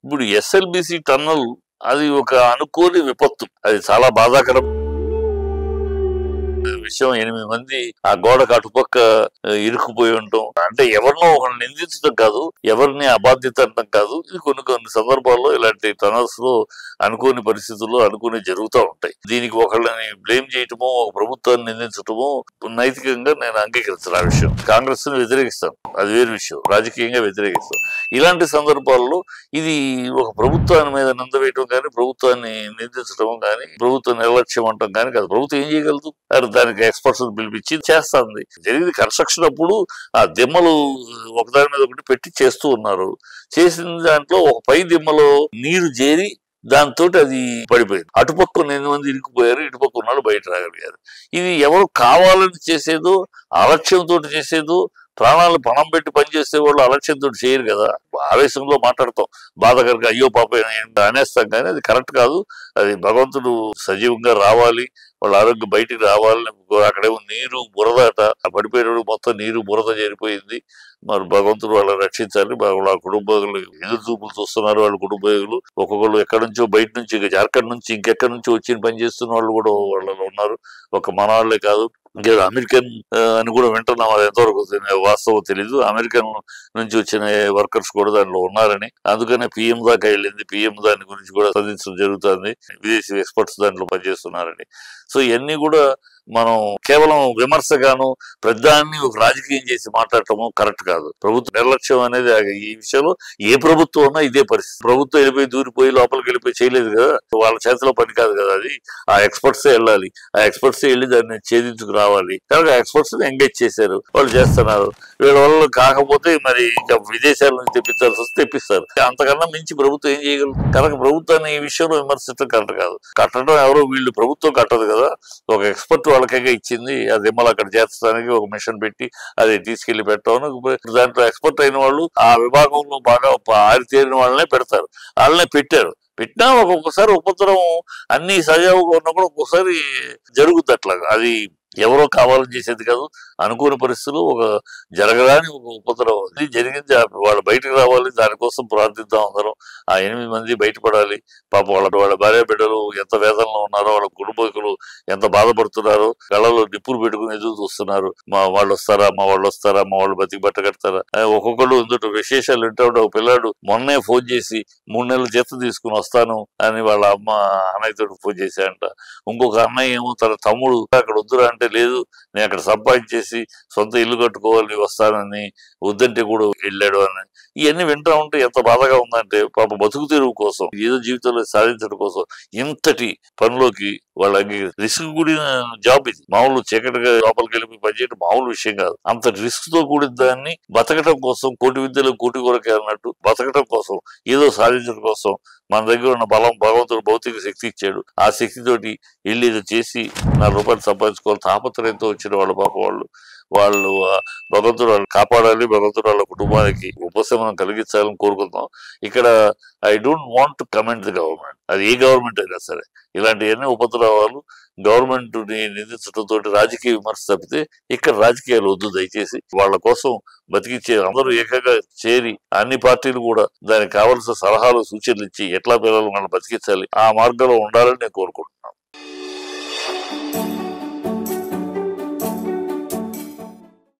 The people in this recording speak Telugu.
ఇప్పుడు ఎస్ఎల్బిసి టన్నల్ అది ఒక అనుకోని విపత్తు. అది చాలా బాధాకరం విషయం. 8 మంది ఆ గోడకు అటుపక్క ఇరుక్కుపోయి ఉండటం అంటే ఎవరినో ఒకరిని నిందించడం కాదు, ఎవరిని అబాధ్యత అనడం కాదు. ఇది కొన్ని సందర్భాల్లో ఇలాంటి టనల్స్ లో అనుకోని పరిస్థితుల్లో అనుకోని జరుగుతూ ఉంటాయి. దీనికి ఒకళ్ళని బ్లేమ్ చేయటమో, ఒక ప్రభుత్వాన్ని నిందించటమో నైతికంగా నేను అంగీకరించాను. ఆ విషయం కాంగ్రెస్ ని వ్యతిరేకిస్తాను, అది వేరు విషయం. రాజకీయంగా వ్యతిరేకిస్తాను. ఇలాంటి సందర్భాల్లో ఇది ఒక ప్రభుత్వాన్ని మీద నింద వేయటం కానీ, ప్రభుత్వాన్ని నిందించడం కానీ, ప్రభుత్వ నిర్లక్ష్యం అంటాం కానీ కాదు. ప్రభుత్వం ఏం చేయగలదు? దానికి ఎక్స్పర్ట్స్ పిలిపించి చేస్తుంది. జరిగింది కన్స్ట్రక్షన్ అప్పుడు ఆ దిమ్మలు ఒకదాని మీద ఒకటి పెట్టి చేస్తూ ఉన్నారు. చేసిన దాంట్లో ఒక పై దిమ్మలో నీరు చేరి దాంతో అది పడిపోయింది. అటుపక్క 8 మంది ఇరుక్కుపోయారు, ఇటుపక్క ఉన్నాడు బయట రాగలిగారు. ఇది ఎవరు కావాలని చేసేదో, అలక్ష్యంతో చేసేదో, ప్రాణాలు పణం పెట్టి పనిచేసే వాళ్ళు అలక్ష్యంతో చేయరు కదా. ఆవేశంలో మాట్లాడతాం, బాధకరంగా అయ్యో పాప అనేస్తాం, కానీ అది కరెక్ట్ కాదు. అది భగవంతుడు సజీవంగా రావాలి, వాళ్ళ ఆరోగ్యం బయటికి రావాలని. అక్కడేమో నీరు బురదట, ఆ పడిపోయిన మొత్తం నీరు బురద చేరిపోయింది. మరి భగవంతుడు వాళ్ళని రక్షించాలి. వాళ్ళ కుటుంబీకులు ఎదురు చూపులు చూస్తున్నారు. వాళ్ళ కుటుంబీకులు ఒక్కొక్కరు ఎక్కడి నుంచో బయట నుంచి, జార్ఖండ్ నుంచి ఇంకెక్కడి నుంచో వచ్చి పని చేస్తున్న వాళ్ళు కూడా వాళ్ళలో ఉన్నారు. ఒక మన వాళ్ళే కాదు, ఇంకా అమెరికన్ అని కూడా వింటున్నాం. అది ఎంతవరకు వాస్తవం తెలీదు. అమెరికన్ నుంచి వచ్చిన వర్కర్స్ కూడా దానిలో ఉన్నారని, అందుకనే పిఎం దాకా వెళ్ళింది. పిఎం దాని గురించి కూడా సాధించడం జరుగుతుంది. విదేశీ ఎక్స్పర్ట్స్ దాంట్లో పనిచేస్తున్నారని. సో ఇవన్నీ కూడా మనం కేవలం విమర్శగాను ప్రధాన్ని ఒక రాజకీయం చేసి మాట్లాడటము కరెక్ట్ కాదు. ప్రభుత్వ నిర్లక్ష్యం అనేది ఈ విషయంలో ఏ ప్రభుత్వం ఉన్నా ఇదే పరిస్థితి. ప్రభుత్వం వెళ్ళిపోయి దూరిపోయి లోపలికి వెళ్ళిపోయి చేయలేదు కదా, వాళ్ళ చేతిలో పని కాదు కదా అది. ఆ ఎక్స్పర్ట్సే వెళ్ళాలి, ఆ ఎక్స్పర్ట్సే వెళ్ళి దాన్ని ఛేదించుకు రావాలి. కనుక ఎక్స్పర్ట్స్ ఎంగేజ్ చేశారు, వాళ్ళు చేస్తున్నారు. వీళ్ళ వల్ల కాకపోతే మరి ఇంకా విదేశాల నుంచి తెప్పించాల్సి వస్తే తెప్పిస్తారు. అంతకన్నా మించి ప్రభుత్వం ఏం చేయగలరు? కనుక ప్రభుత్వాన్ని ఈ విషయంలో విమర్శించడం కరెక్ట్ కాదు. కట్టడం ఎవరో వీళ్ళు ప్రభుత్వం కట్టదు కదా, ఒక ఎక్స్పర్ట్ వాళ్ళకే ఇచ్చింది. అది మళ్ళీ అక్కడ చేర్చడానికి ఒక మిషన్ పెట్టి అది తీసుకెళ్లి పెట్టడం. దాంట్లో ఎక్స్పర్ట్ అయిన వాళ్ళు ఆ విభాగంలో బాగా ఆరితేరిన వాళ్ళనే పెడతారు. వాళ్ళనే పెట్టినా ఒక్కొక్కసారి ఉపద్రవం అన్ని సజావుగా ఉన్నప్పుడు ఒక్కొక్కసారి జరుగుద్ది అట్లాగా. అది ఎవరో కావాలని చేసేది కాదు. అనుకోని పరిస్థితులు ఒక జరగడానికి ఒక ఉపద్రవం అది జరిగింది. వాళ్ళు బయటకు రావాలి, దానికోసం ప్రార్థిద్దాం అందరం. ఆ 8 మంది బయటపడాలి. పాపం వాళ్ళ భార్య బిడ్డలు ఎంత వేదనలో ఉన్నారో, వాళ్ళ కుటుంబీకులు ఎంత బాధపడుతున్నారో, కళ్ళలో నిప్పులు పెట్టుకుని ఎదురు చూస్తున్నారు. మా వాళ్ళు వస్తారా, మా వాళ్ళు బతికి బట్ట కడతారా. ఒక్కొక్కళ్ళు ఎందుకు విశేషాలు వింటూ ఒక పిల్లాడు మొన్నే ఫోన్ చేసి 3 నెలల జీతం తీసుకుని వస్తాను అని వాళ్ళ అమ్మ అన్నయ్యతో ఫోన్ చేశాయంట. ఇంకొక అన్నయ్య ఏమో తన తమ్ముడు అక్కడ వద్దురా అంటే, లేదు నేను అక్కడ సంపాదించేసి సొంత ఇల్లు కట్టుకోవాలి వస్తానని, వద్దంటే కూడా వెళ్ళాడు అని. ఇవన్నీ వింటా ఉంటే ఎంత బాధగా ఉందంటే, పాప బతుకు తెరువు కోసం, ఏదో జీవితంలో సాధించడం కోసం ఇంతటి పనిలోకి వాళ్ళ రిస్క్ కూడిన జాబ్ ఇది. మామూలు చీకటిగా లోపలికి వెళ్ళి పనిచేయడం మామూలు విషయం కాదు. అంత రిస్క్ తో కూడిన దాన్ని బతకటం కోసం, కోటి విద్యలో కోటి కొరకే అన్నట్టు బతకటం కోసం, ఏదో సాధించడం కోసం మన దగ్గర ఉన్న బలం భగవంతుడు భౌతిక శక్తి ఇచ్చాడు. ఆ శక్తితోటి వెళ్ళి ఏదో చేసి 4 రూపాయలు సంపాదించుకోవాలి తాపత్రయంతో వచ్చిన వాళ్ళు పాప వాళ్ళు భగవంతుడు వాళ్ళు కాపాడాలి. భగవంతుడు వాళ్ళ కుటుంబానికి ఉపశమనం కలిగించాలని కోరుకుందాం. ఇక్కడ I don't want to comment the government. అది ఏ గవర్నమెంట్ అయినా సరే ఇలాంటివన్నీ ఉపద్రవాలు గవర్నమెంట్ ని నిందించడంతో రాజకీయ విమర్శ తప్పితే ఇక్కడ రాజకీయాలు వద్దు దయచేసి. వాళ్ళ కోసం బతికించే అందరూ ఏకంగా చేరి అన్ని పార్టీలు కూడా దానికి కావలసిన సలహాలు సూచనలు ఇచ్చి ఎట్లా పిల్లలు మనం బతికించాలి ఆ మార్గంలో ఉండాలని నేను కోరుకుంటున్నాను.